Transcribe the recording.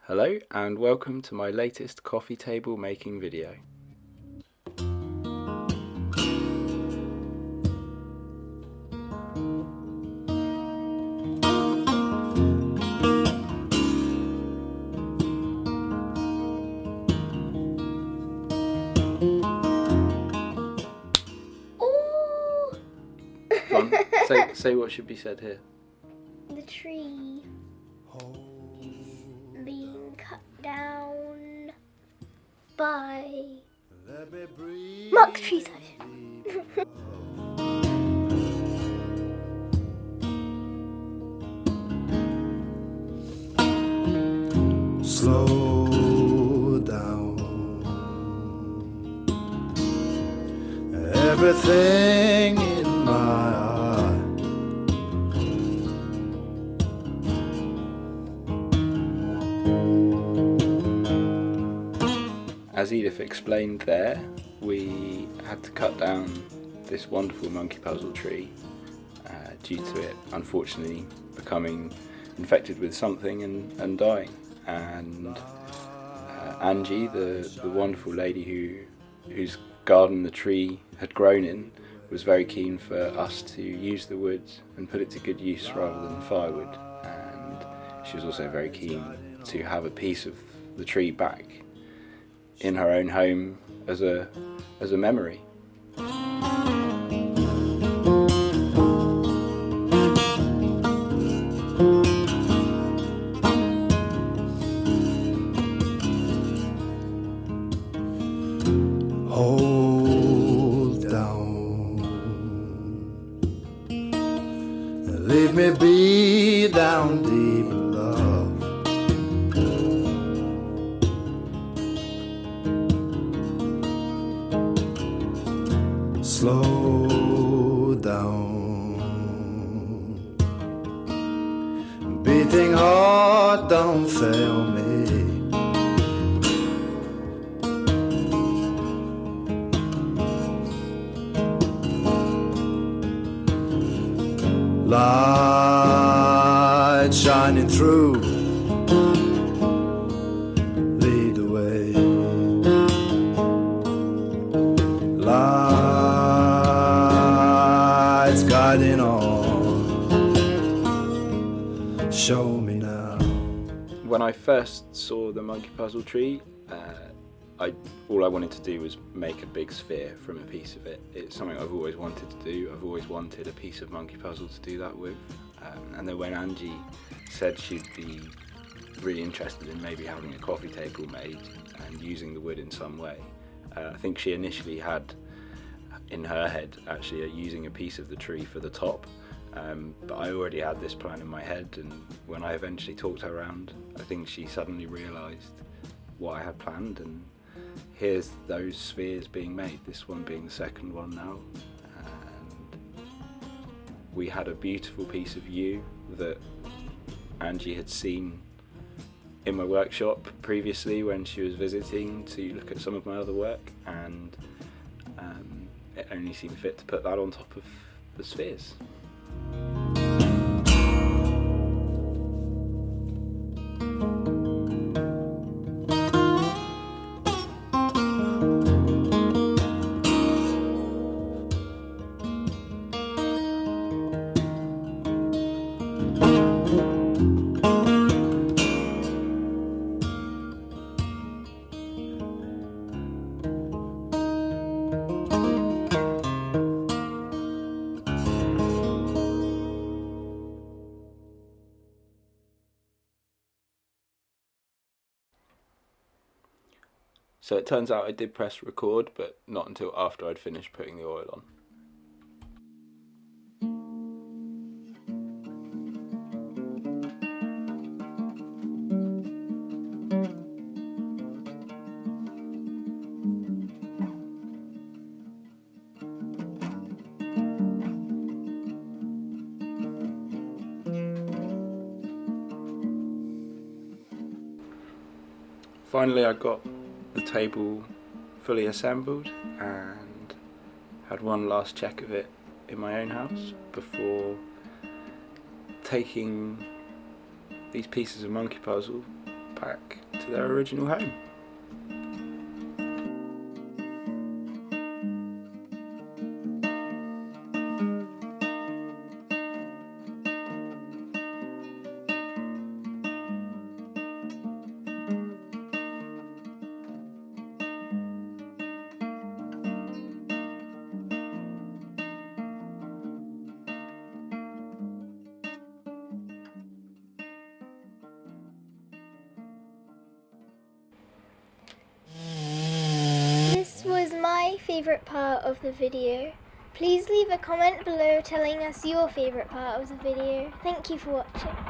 Hello and welcome to my latest coffee table making video. Ooh! Brawn, say what should be said here. The tree is being cut down by Marc's tree side. Slow down. Everything in my heart As Edith explained there, we had to cut down this wonderful monkey puzzle tree due to it unfortunately becoming infected with something and dying. And Angie, the wonderful lady whose garden the tree had grown in, was very keen for us to use the wood and put it to good use rather than firewood. And she was also very keen to have a piece of the tree back in her own home as a memory. hold down. Leave me be down deep in love. Slow down. Beating heart, don't fail me. Light shining through, lead the way. Lights guiding on, show me now. When I first saw the monkey puzzle tree, all I wanted to do was make a big sphere from a piece of it. It's something I've always wanted to do. I've always wanted a piece of monkey puzzle to do that with. And then when Angie said she'd be really interested in maybe having a coffee table made and using the wood in some way, I think she initially had in her head actually using a piece of the tree for the top. But I already had this plan in my head, and when I eventually talked her around, I think she suddenly realised what I had planned, and here's those spheres being made, this one being the second one now. And we had a beautiful piece of yew that Angie had seen in my workshop previously when she was visiting to look at some of my other work, and it only seemed fit to put that on top of the spheres. So it turns out I did press record, but not until after I'd finished putting the oil on. Finally I got the table fully assembled and had one last check of it in my own house before taking these pieces of monkey puzzle back to their original home. This was my favourite part of the video. Please leave a comment below telling us your favourite part of the video. Thank you for watching.